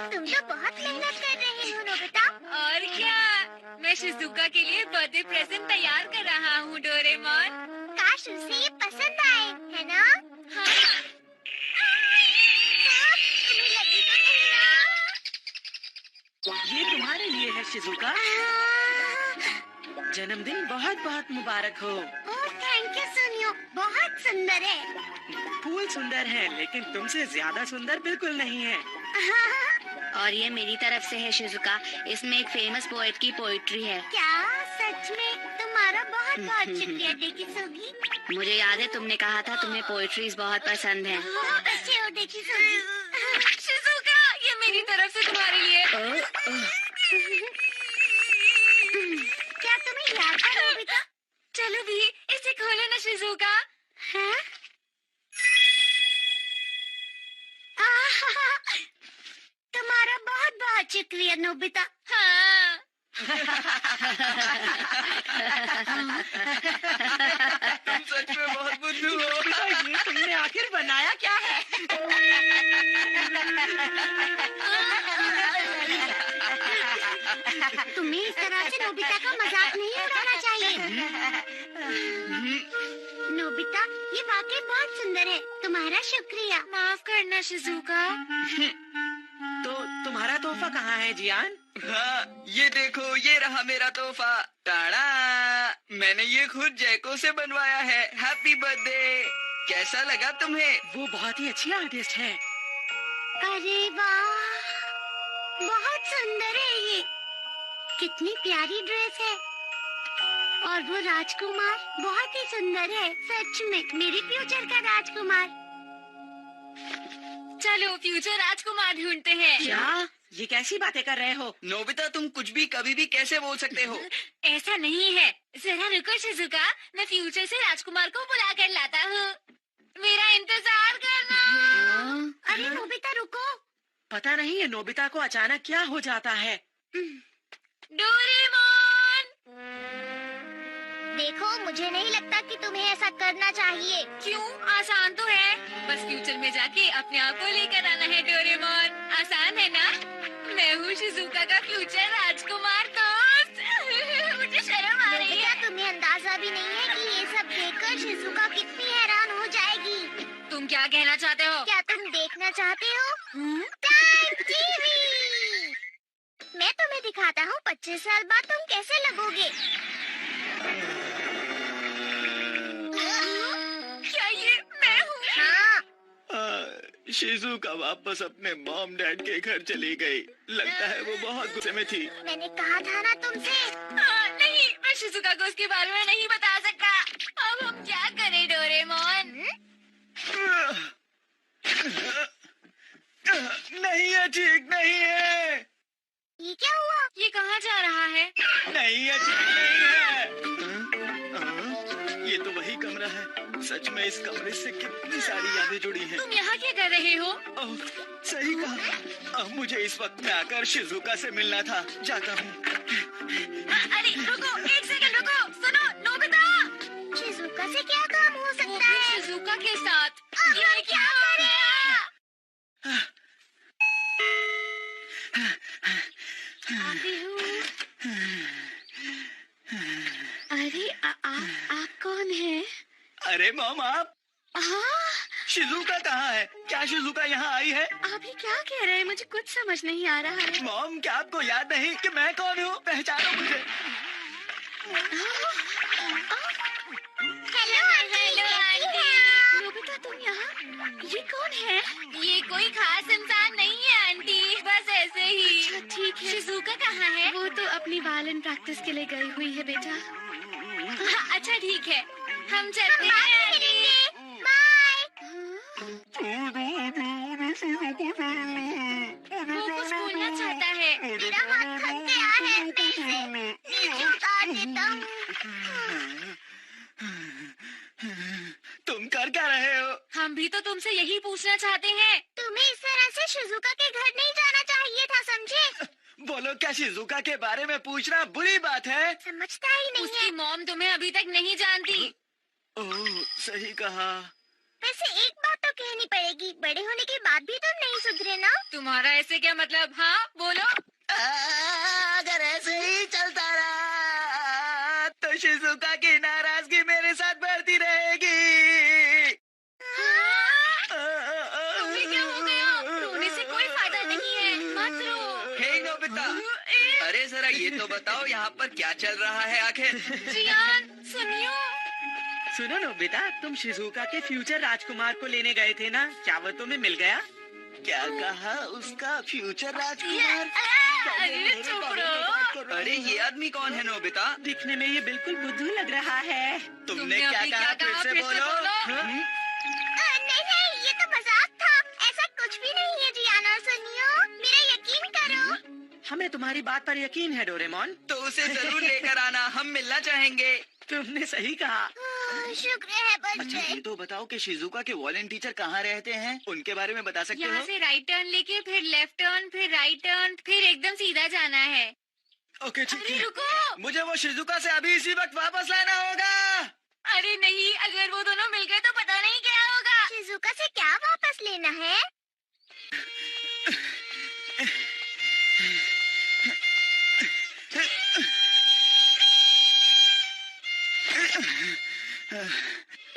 तुम तो बहुत मेहनत कर रहे हो नोबिता। और क्या, मैं शिजुका के लिए बर्थडे प्रेजेंट तैयार कर रहा हूँ डोरेमोन। काश उसे ये पसंद आए, है ना? हाँ। तुम्हें लगी तो नहीं ना? ये तुम्हारे लिए है शिजुका। जन्मदिन बहुत बहुत मुबारक हो। ओह थैंक यू सुनियो, बहुत सुंदर है। फूल सुंदर है लेकिन तुमसे ज्यादा सुंदर बिल्कुल नहीं है। और ये मेरी तरफ से है शिजुका, इसमें एक फेमस पोएट की पोइट्री है। क्या सच में? तुम्हारा बहुत बहुत शुक्रिया डेकी सोगी। मुझे याद है तुमने कहा था तुम्हें पोएट्रीज बहुत पसंद है। बहुत अच्छे हो डेकी सोगी। शिजुका, ये मेरी तरफ से तुम्हारे लिए। क्या तुम्हें याद है नोबिता? चलो भी इसे खोलो ना शिजुका। हाँ? तुम्हारा बहुत बहुत शुक्रिया नोबिता। हाँ। तुम सच में बहुत बुद्धू हो। ये तुमने आखिर बनाया क्या है? तुम्हें इस तरह से नोबिता का मजाक नहीं उड़ाना चाहिए। नोबिता, ये वाकई बहुत सुंदर है। तुम्हारा शुक्रिया। माफ करना शिजुका। तो तुम्हारा तोहफा कहाँ है जियान? हाँ, ये देखो, ये रहा मेरा तोहफा। टाड़ा! मैंने ये खुद जैको से बनवाया है। Happy birthday. कैसा लगा तुम्हें? वो बहुत ही अच्छी आर्टिस्ट है। अरे वाह, बहुत सुंदर है ये। कितनी प्यारी ड्रेस है। और वो राजकुमार बहुत ही सुंदर है। सच में मेरे फ्यूचर का राजकुमार। चलो फ्यूचर राजकुमार ढूंढते हैं। क्या? ये कैसी बातें कर रहे हो? नोबिता, तुम कुछ भी कभी भी कैसे बोल सकते हो? ऐसा नहीं है। जरा रुको शिजुका, मैं फ्यूचर से राजकुमार को बुला कर लाता हूँ। मेरा इंतजार करना। अरे नोबिता रुको। पता नहीं ये नोबिता को अचानक क्या हो जाता है। डोरेमोन! देखो, मुझे नहीं लगता कि तुम्हें ऐसा करना चाहिए। क्यों? आसान तो है, बस फ्यूचर में जाके अपने आप को लेकर आना है डोरेमोन। आसान है ना? मैं हूँ शिजुका का फ्यूचर राजकुमार दोस्त। मुझे शर्म आ रही है। नोबिता, तुम्हें अंदाजा भी नहीं है कि ये सब देखकर शिजुका कितनी हैरान हो जाएगी। तुम क्या कहना चाहते हो? क्या तुम देखना चाहते हो? Time TV. मैं तुम्हें दिखाता हूँ 25 साल बाद तुम कैसे लगोगे। क्या ये मैं हूँ? हाँ। शिजुका वापस अपने मॉम डैड के घर चली गई। लगता है वो बहुत गुस्से में थी। मैंने कहा था ना तुमसे। नहीं, मैं शिजुका को उसके बारे में नहीं बता सकता। अब हम क्या करें डोरेमोन? नहीं है, ठीक नहीं है। ये क्या हुआ? ये कहाँ जा रहा है? नहीं है, ठीक नहीं है। ये तो वही कमरा है। सच में इस कमरे से कितनी सारी यादें जुड़ी हैं। तुम यहाँ क्या कर रहे हो? ओह, सही कहा। मुझे इस वक्त में आकर शिजुका से मिलना था। जाता हूँ। अरे रुको, एक सेकंड रुको। सुनो नोबिता, शिजुका से क्या काम हो वो सकता भी है? शिजुका के साथ। ये क्या कर रहे हैं? आती हूँ। अरे आप कौन है? अरे मॉम, आप? हाँ, शिजुका कहाँ है? क्या शिजुका यहाँ आई है? आप ये क्या कह रहे हैं? मुझे कुछ समझ नहीं आ रहा है। मॉम, क्या आपको याद नहीं कि मैं कौन हूँ? पहचानो मुझे। Hello aunty. नोबिता, तुम यहाँ? ये कौन है? ये कोई खास इंसान नहीं है आंटी, बस ऐसे ही। अच्छा ठीक है। शिजुका कहाँ है? वो तो अपनी वायलिन प्रैक्टिस के लिए गई हुई है बेटा। अच्छा ठीक है, हम चलते हैं आंटी। बाय। वो कुछ बोलना चाहता है। मेरा हाथ थक गया है पैर से। नीचे उतार देता हूँ। तुम कर क्या रहे हो? हम भी तो तुमसे यही पूछना चाहते हैं। तुम्हें इस तरह से शिजुका के घर नहीं जाना चाहिए था, समझे? बोलो लोग क्या शिजुका के बारे में पूछना बुरी बात है? समझता ही नहीं उसकी है। मॉम तुम्हें अभी तक नहीं जानती। ओह, सही कहा। वैसे एक बात तो कहनी पड़ेगी, बड़े होने के बाद भी तुम नहीं सुधरे ना। तुम्हारा ऐसे क्या मतलब? हाँ बोलो। अगर ऐसे ही चलता रहा तो शिजुका की नाराजगी मेरे साथ बढ़ती रहेगी। तुम्हें क्या हो गया? रोने से कोई फायदा नहीं है, मत रो। हे नोबिता, अरे जरा ये तो बताओ यहाँ पर क्या चल रहा है आखिर? जियान सुनियो। सुनो नोबिता, तुम शिजुका के फ्यूचर राजकुमार को लेने गए थे ना, क्या वो तुम्हें मिल गया? क्या कहा? उसका फ्यूचर राजकुमार? अरे चुप रहो। अरे ये आदमी कौन है नोबिता? दिखने में ये बिल्कुल बुद्धू लग रहा है। तुमने क्या अभी कहा? फिर से बोलो। हम्म? नहीं नहीं, ये तो मजाक था, ऐसा कुछ भी नहीं है जियान और सुनियो, मेरा यकीन करो। हमें तुम्हारी बात पर यकीन है डोरेमोन। तो उसे जरूर लेकर आना, हम मिलना चाहेंगे। तुमने सही कहा। शुक्र है बच अच्छा गए। ये तो बताओ कि शिजुका के वॉलेंट टीचर कहाँ रहते हैं? उनके बारे में बता सकते यहाँ हो? से राइट टर्न लेके फिर लेफ्ट टर्न, फिर राइट टर्न, फिर एकदम सीधा जाना है। ओके ठीक अरे है। रुको। मुझे वो शिजुका से अभी इसी वक्त वापस लाना होगा। अरे नहीं, अगर वो दोनों मिल गए तो पता नहीं क्या होगा। शिजुका से क्या वापस लेना है?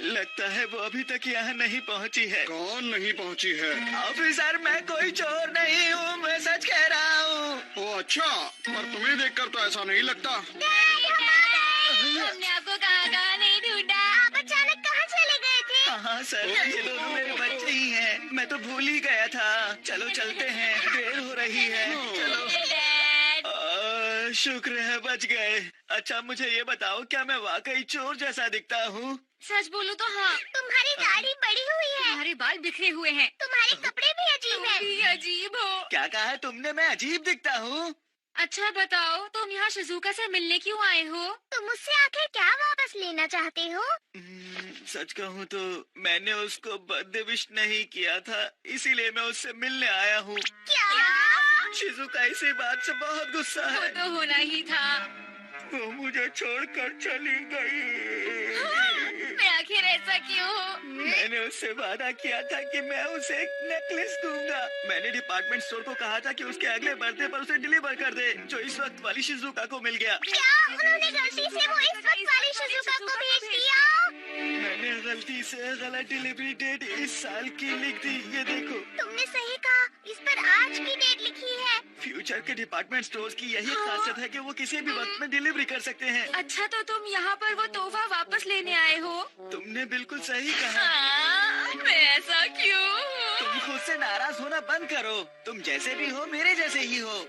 लगता है वो अभी तक यहाँ नहीं पहुँची है। कौन नहीं पहुंची है? ऑफिसर, मैं कोई चोर नहीं हूँ, मैं सच कह रहा हूँ। ओ अच्छा, पर तुम्हें देखकर तो ऐसा नहीं लगता। हमने आपको कहाँ नहीं ढूंढा। आप अचानक कहाँ चले गए थे? हाँ सर, ये दोनों मेरे बच्चे ही हैं। मैं तो भूल ही गया था। चलो चलते हैं, देर हो रही है। चलो। डैड, शुक्र है बच गए। अच्छा मुझे ये बताओ, क्या मैं वाकई चोर जैसा दिखता हूँ? सच बोलूं तो हाँ। तुम्हारी दाढ़ी बड़ी हुई है, तुम्हारे बाल बिखरे हुए हैं। तुम्हारे कपड़े भी अजीब तुम है। भी अजीब हो। क्या कहा है तुमने? मैं अजीब दिखता हूँ? अच्छा बताओ, तुम यहाँ शिजुका से मिलने क्यों आए हो? तुम मुझसे आखिर क्या वापस लेना चाहते हो? सच कहूँ तो मैंने उसको बर्थडे विश नहीं किया था, इसीलिए मैं उससे मिलने आया हूँ। क्या? शिजुका इसी बात से बहुत गुस्सा वो है। तो होना ही था। वो मुझे छोड़कर चली गई। मैं आखिर ऐसा क्यों हो? मैंने उससे वादा किया था कि मैं उसे एक नेकलेस दूंगा। मैंने डिपार्टमेंट स्टोर को कहा था कि उसके अगले बर्थडे पर उसे डिलीवर कर दे, जो इस वक्त वाली शिजुका को मिल गया। क्या उन्होंने गलती से वो इस वक्त वाली शिजुका को भेज दिया? मैंने गलती से गलत डिलीवरी डेट इस साल की लिख दी। ये देखो, तुमने सही कहा, इस पर आज की डेट लिखी है। फ्यूचर के डिपार्टमेंट स्टोर्स की यही खासियत है कि वो किसी भी वक्त में डिलीवरी कर सकते हैं। अच्छा तो तुम यहाँ पर वो तोहफा वापस लेने आए हो? तुमने बिल्कुल सही कहा। हाँ, मैं ऐसा क्यों हूँ? तुम खुद से नाराज होना बंद करो। तुम जैसे भी हो मेरे जैसे ही हो।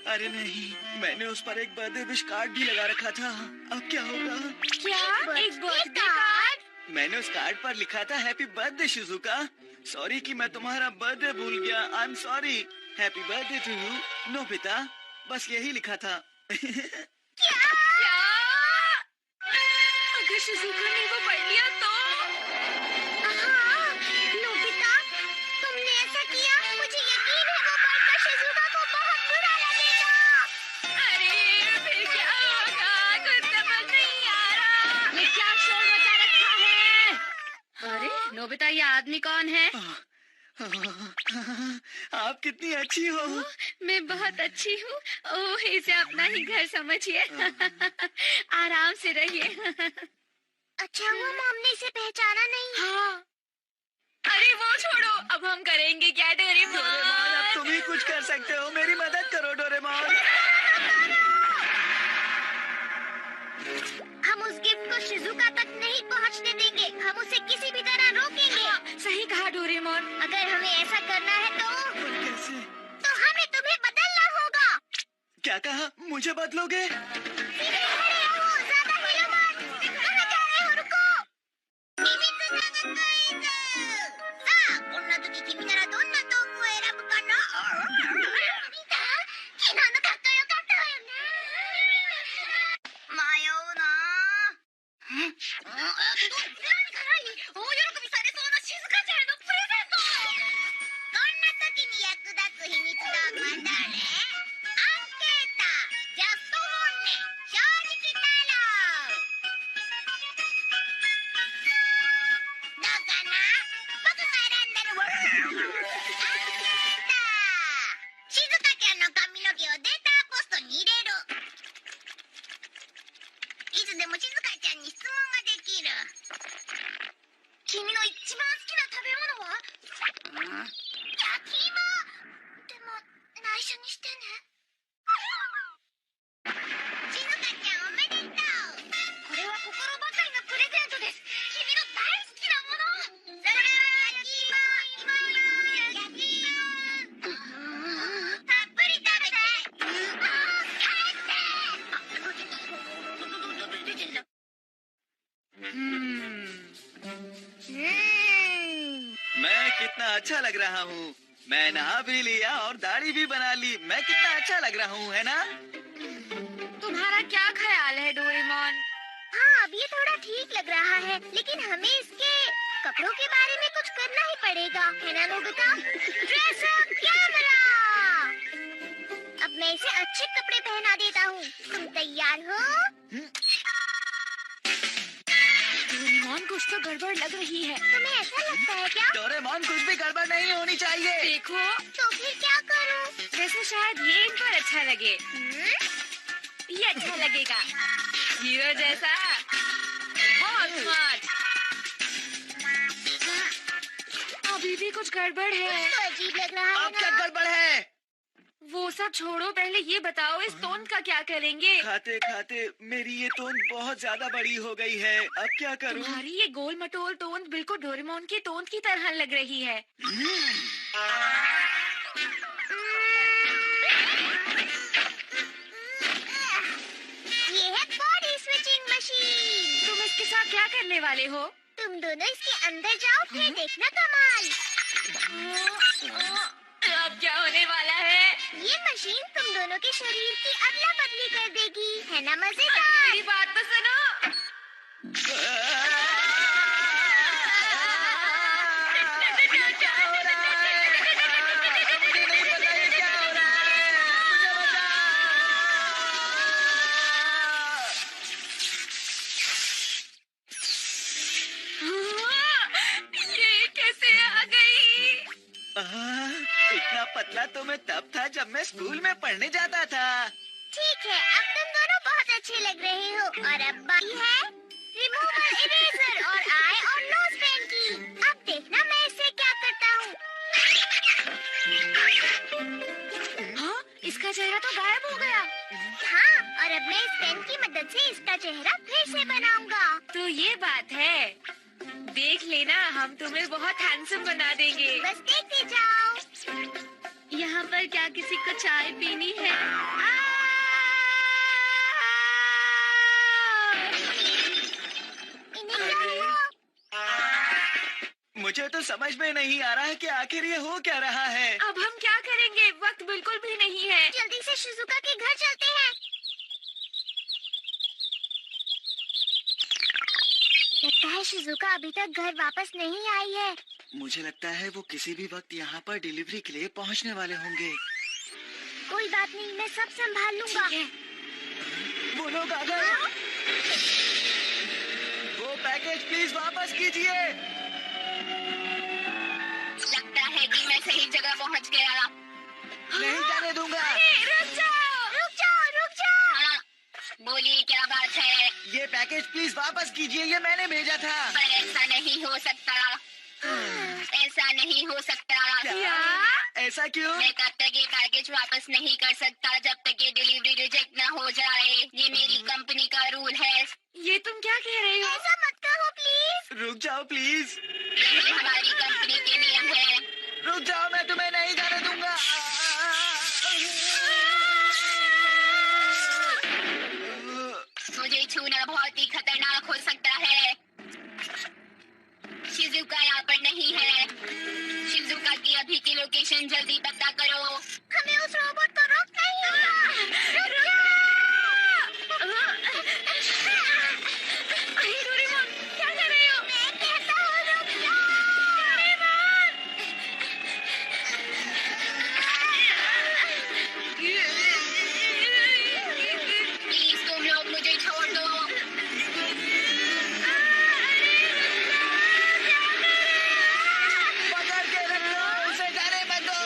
अरे नहीं, मैंने उस पर एक बर्थडे विश कार्ड भी लगा रखा था। अब क्या होगा? क्या? एक बर्थडे कार्ड? मैंने उस कार्ड पर लिखा था हैप्पी बर्थडे शिजुका। सॉरी कि मैं तुम्हारा बर्थडे भूल गया। I am sorry. Happy birthday to you Nobita. बस यही लिखा था। क्या? अगर शिजुका ने वो पढ़ लिया तो? हाँ, नोबिता, तुमने ऐसा किया, मुझे यकीन है वो पढ़कर शिजुका को बहुत बुरा लगेगा। अरे फिर क्या होगा? कुछ समझ नहीं आ रहा। ये क्या शोर मचा रखा है? अरे नोबिता, ये आदमी कौन है? आप कितनी अच्छी हो। मैं बहुत अच्छी हूँ। ओह, इसे अपना ही घर समझिए। आराम से रहिए। अच्छा हुआ हमने इसे पहचाना नहीं। हाँ। अरे वो छोड़ो, अब हम करेंगे क्या डोरेमोन, अब डोरेमोन? तुम ही कुछ कर सकते हो। मेरी मदद करो डोरेमोन। हम उस गिफ्ट को शिजुका तक नहीं पहुंचने देंगे। हम उसे किसी भी तरह रोकेंगे। हाँ, सही कहा डोरेमोन। अगर हमें ऐसा करना है तो कैसे? हमें तुम्हें बदलना होगा। क्या कहा? मुझे बदलोगे? सीधे खड़े रहो, ज्यादा हिलो मत। कहाँ जा रहे हो? रुको। でも静香ちゃんに質問ができる。君の一番好きな食べ物は？焼き芋。でも内緒にしてね。静香ちゃんおめでとう。これは心ばかりのプレゼントです。君の大好きなもの。それは焼き芋。焼き芋。たっぷり食べて。मैं कितना अच्छा लग रहा हूँ। मैं नहा भी लिया और दाढ़ी भी बना ली। मैं कितना अच्छा लग रहा हूँ, है ना? तुम्हारा क्या ख्याल है डोरेमोन? हाँ, अब ये थोड़ा ठीक लग रहा है, लेकिन हमें इसके कपड़ों के बारे में कुछ करना ही पड़ेगा, है ना नोबिता? Dress up camera. अब मैं इसे अच्छे कपड़े पहना देता हूँ। तुम तैयार हो? डोरेमोन कुछ तो गड़बड़ लग रही है। तुम्हें ऐसा लगता है क्या? डोरेमोन, कुछ भी गड़बड़ नहीं होनी चाहिए। देखो, तो फिर क्या करूँ? वैसे शायद ये इन पर अच्छा लगे। ये अच्छा लगेगा, हीरो जैसा। बहुत स्मार्ट। अभी भी कुछ गड़बड़ है। तो अजीब लग रहा है अब क्या ना? गड़बड़ है? वो सब छोड़ो, पहले ये बताओ इस तोंद का क्या करेंगे? खाते खाते मेरी ये तोंद बहुत ज्यादा बड़ी हो गई है। अब क्या करूँ? तुम्हारी ये गोल मटोल तोंद बिल्कुल डोरेमोन की तोंद की तरह लग रही है। ये है बॉडी स्विचिंग मशीन। तुम इसके साथ क्या करने वाले हो? तुम दोनों इसके अंदर जाओ, फिर देखना कमाल। अब क्या होने वाला है? ये मशीन तुम दोनों के शरीर की अदला बदली कर देगी, है ना मजेदार? मेरी बात तो सुनो। क्या हो रहा है? मुझे नहीं पता ये क्या हो रहा है। मुझे हाँ, ये कैसे आ गई? इतना पतला तो मैं तब था जब मैं स्कूल में पढ़ने जाता था। ठीक है, अब तुम दोनों बहुत अच्छे लग रहे हो। और अब बारी है रिमूवर इरेजर और आई और नोज पेन की। अब देखना मैं इससे क्या करता हूँ। हाँ, इसका चेहरा तो गायब हो गया। हाँ, और अब मैं इस पेन की मदद से इसका चेहरा फिर से बनाऊंगा। तो ये बात है। देख लेना, हम तुम्हें बहुत हैंडसम बना देंगे। बस देखते जाओ। यहाँ पर क्या किसी को चाय पीनी है? इन्हें क्या हुआ? मुझे तो समझ में नहीं आ रहा है कि आखिर ये हो क्या रहा है। अब हम क्या करेंगे? वक्त बिल्कुल भी नहीं है। जल्दी से शिजुका के घर चलते हैं। लगता है शिजुका अभी तक घर वापस नहीं आई है। मुझे लगता है वो किसी भी वक्त यहाँ पर डिलीवरी के लिए पहुँचने वाले होंगे। कोई बात नहीं, मैं सब संभाल लूंगा। वो लोग आ गए। वो पैकेज प्लीज वापस कीजिए। लगता है कि मैं सही जगह पहुंच गया। नहीं जाने दूंगा। रुक जाओ! रुक जाओ, रुक जाओ। हाँ, बोलिए क्या बात है? ये पैकेज प्लीज वापस कीजिए, ये मैंने भेजा था। पर ऐसा नहीं हो सकता। ऐसा नहीं हो सकता। क्या? ऐसा क्यों? मैं तब तक ये पैकेज वापस नहीं कर सकता जब तक ये डिलीवरी रिजेक्ट न हो जाए। ये मेरी कंपनी का रूल है। ये तुम क्या कह रहे हो? ऐसा मत कहो प्लीज। रुक जाओ प्लीज। यही हमारी कंपनी के नियम है। रुक जाओ, मैं तुम्हें नहीं जाने दूंगा। मुझे छूना बहुत ही खतरनाक हो सकता है। शिजुका यहाँ पर नहीं है। शिजुका की अभी की लोकेशन जल्दी पता करो। हमें उस रोबोट को रोकना ही होगा। रुक जाओ। अरे डोरेमोन, क्या कर रहे हो? मैं कहता हूँ रुक जाओ। प्लीज तुम लोग मुझे छोड़ दो। पकड़ के रखो, उसे जाने मत दो।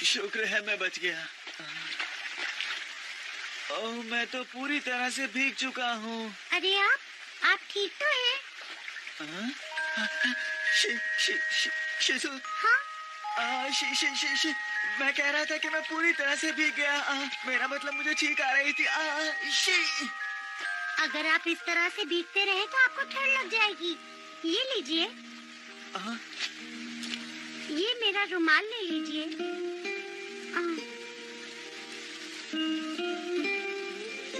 शुक्र है मैं बच गया। ओह, मैं तो पूरी तरह से भीग चुका हूँ। अरे आप ठीक तो हैं? शिशु, हाँ, मैं कह रहा था कि मैं पूरी तरह से भीग गया। मेरा मतलब मुझे छींक आ रही थी। अगर आप इस तरह से भीगते रहे तो आपको ठंड लग जाएगी। ये लीजिए, ये मेरा रुमाल ले लीजिए।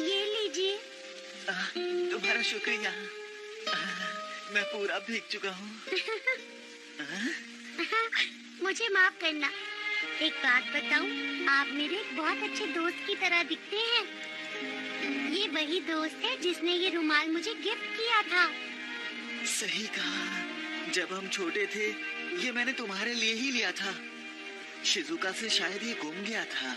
ये लीजिए। तुम्हारा शुक्रिया। मैं पूरा भीग चुका हूँ। मुझे माफ करना। एक बात बताऊं, आप मेरे एक बहुत अच्छे दोस्त की तरह दिखते हैं। ये वही दोस्त है जिसने ये रुमाल मुझे गिफ्ट किया था। सही कहा। जब हम छोटे थे ये मैंने तुम्हारे लिए ही लिया था। शिजुका से शायद ये गुम गया था।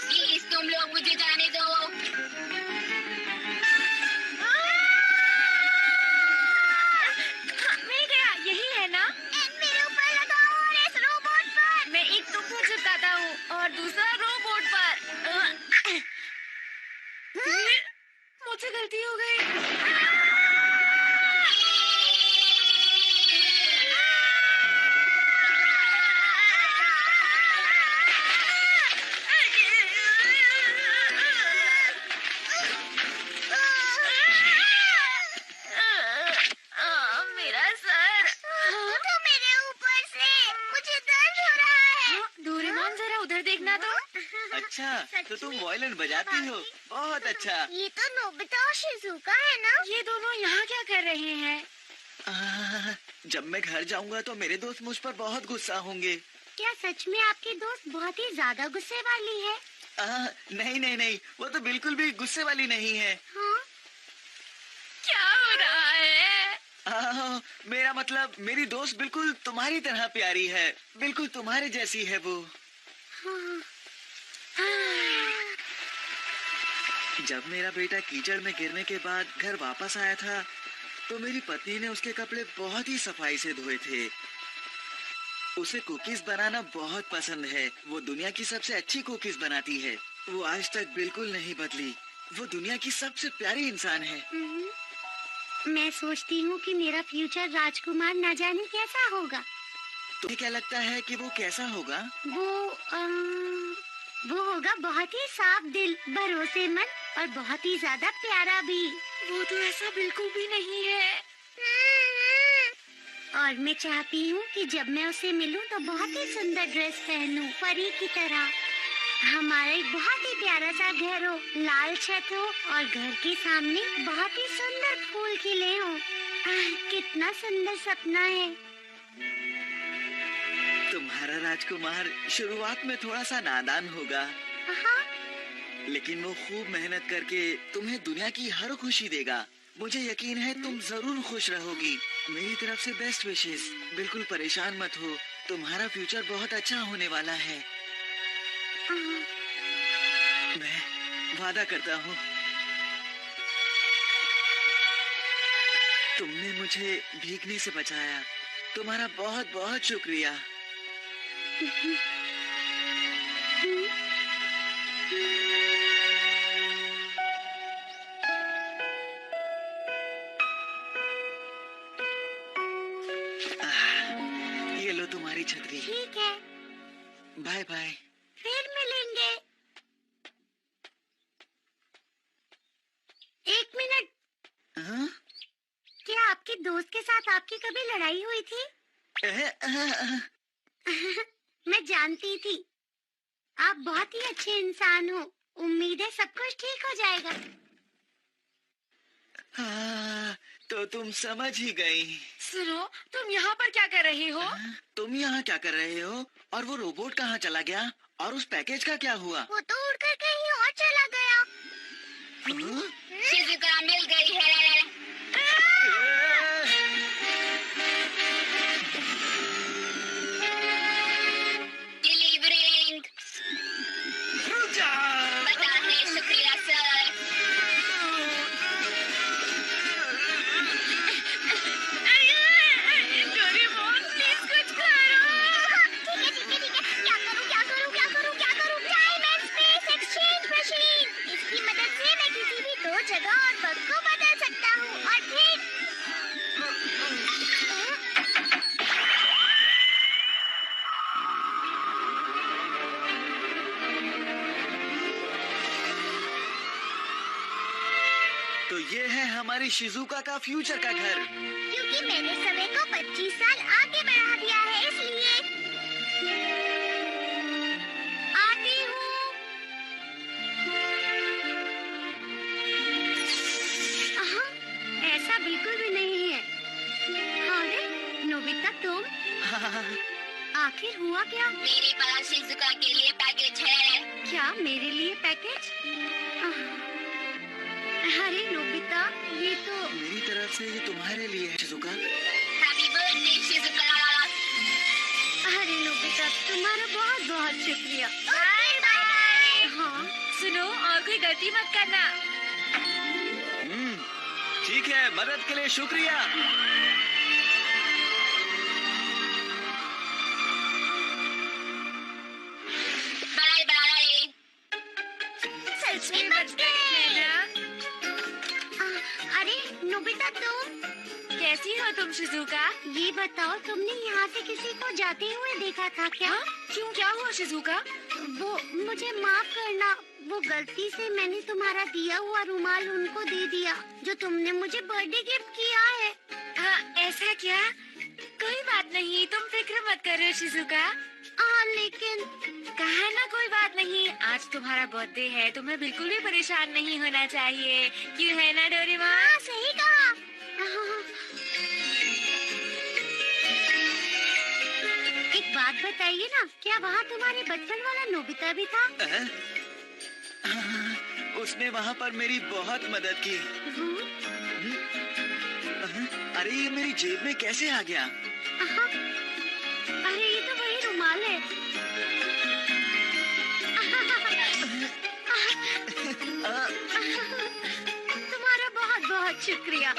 प्लीज तुम लोग मुझे जाने दो। मिल गया, यही है ना? मेरे ऊपर लगाओ और इस रोबोट पर। मैं एक तुम को चिपकाता हूँ और दूसरा रोबोट पर। मुझसे गलती हो गई। मेरा सर। उठो मेरे ऊपर से, मुझे दर्द हो रहा है। डोरेमोन जरा उधर देखना तो। अच्छा, तो तुम वायलिन बजाती हो? बहुत अच्छा। ये तो नोबिता और शिजुका है ना? ये दोनों यहाँ क्या कर रहे हैं? जब मैं घर जाऊंगा तो मेरे दोस्त मुझ पर बहुत गुस्सा होंगे। क्या सच में आपकी दोस्त बहुत ही ज्यादा गुस्से वाली है? नहीं नहीं नहीं, वो तो बिल्कुल भी गुस्से वाली नहीं है। हाँ? क्या हो रहा है? मेरा मतलब मेरी दोस्त बिल्कुल तुम्हारी तरह प्यारी है। बिल्कुल तुम्हारे जैसी है वो। हाँ। जब मेरा बेटा कीचड़ में गिरने के बाद घर वापस आया था तो मेरी पत्नी ने उसके कपड़े बहुत ही सफाई से धोए थे। उसे कुकीज बनाना बहुत पसंद है। वो दुनिया की सबसे अच्छी कुकीज बनाती है। वो आज तक बिल्कुल नहीं बदली। वो दुनिया की सबसे प्यारी इंसान है। मैं सोचती हूँ कि मेरा फ्यूचर राजकुमार न जाने कैसा होगा। तुम्हें क्या लगता है कि वो कैसा होगा? वो होगा बहुत ही साफ दिल, भरोसेमंद और बहुत ही ज्यादा प्यारा भी। वो तो ऐसा बिल्कुल भी नहीं है। और मैं चाहती हूँ कि जब मैं उसे मिलूं तो बहुत ही सुंदर ड्रेस पहनूं, परी की तरह। हमारा एक बहुत ही प्यारा सा घर हो, लाल छत हो और घर के सामने बहुत ही सुंदर फूल खिले हो। कितना सुंदर सपना है। तुम्हारा राजकुमार शुरुआत में थोड़ा सा नादान होगा, हाँ? लेकिन वो खूब मेहनत करके तुम्हें दुनिया की हर खुशी देगा। मुझे यकीन है तुम जरूर खुश रहोगी। मेरी तरफ से बेस्ट विशेस। बिल्कुल परेशान मत हो। तुम्हारा फ्यूचर बहुत अच्छा होने वाला है। मैं वादा करता हूँ। तुमने मुझे भीगने से बचाया। तुम्हारा बहुत बहुत शुक्रिया। ये लो तुम्हारी छतरी। ठीक है, बाय बाय। फिर मिलेंगे। एक मिनट, हाँ? क्या आपके दोस्त के साथ आपकी कभी लड़ाई हुई थी? मैं जानती थी। आप बहुत ही अच्छे इंसान हो। उम्मीद है सब कुछ ठीक हो जाएगा। हाँ, तो तुम समझ ही गई। सुनो, तुम यहाँ पर क्या कर रहे हो? तुम यहाँ क्या कर रहे हो? और वो रोबोट कहाँ चला गया? और उस पैकेज का क्या हुआ? वो तो उड़कर कहीं और चला गया। हाँ? मिल गई है। डिलीवरिंग। बताने शुक्रिया सर। डोरेमोन प्लीज कुछ करो। क्या करूं? Time and space exchange machine. इसकी मदद से मैं किसी भी दो जगह और वक्त को बदल सकता हूँ और फिर तो ये है हमारी शिजुका का फ्यूचर का घर। क्योंकि मैंने समय को 25 साल आगे बढ़ा दिया है, इसलिए आती हूँ। अहाँ, ऐसा बिल्कुल भी नहीं है। अरे नोबिता, तुम आखिर हुआ क्या? मेरे पास शिजुका के लिए पैकेज है। क्या मेरे लिए पैकेज? अरे नोबिता, ये तो मेरी तरफ से ये तुम्हारे लिए है शिजुका। Happy birthday Shizuka. अरे नोबिता, तुम्हारा बहुत बहुत शुक्रिया। Bye bye. हाँ, सुनो, और कोई गलती मत करना। ठीक है, मदद के लिए शुक्रिया। Bye bye. सच में बच गए। अरे नोबिता, तुम कैसी हो तुम शिजुका? ये बताओ, तुमने यहाँ से किसी को जाते हुए देखा था क्या? क्यों, क्या हुआ शिजुका? वो मुझे माफ करना, वो गलती से मैंने तुम्हारा दिया हुआ रुमाल उनको दे दिया जो तुमने मुझे बर्थडे गिफ्ट किया है। हाँ, ऐसा क्या? कोई बात नहीं, तुम फिक्र मत करो शिजुका। लेकिन कहा ना, कोई बात नहीं। आज तुम्हारा बर्थडे है, तुम्हें बिल्कुल भी परेशान नहीं होना चाहिए। क्यों, है ना डोरेमोन? हाँ, सही कहा। एक बात बताइए ना, क्या वहाँ तुम्हारे बचपन वाला नोबिता भी था? उसने वहाँ पर मेरी बहुत मदद की। अरे ये मेरी जेब में कैसे आ गया? अरे ये तो वही रुमाल है। तुम्हारा बहुत बहुत शुक्रिया।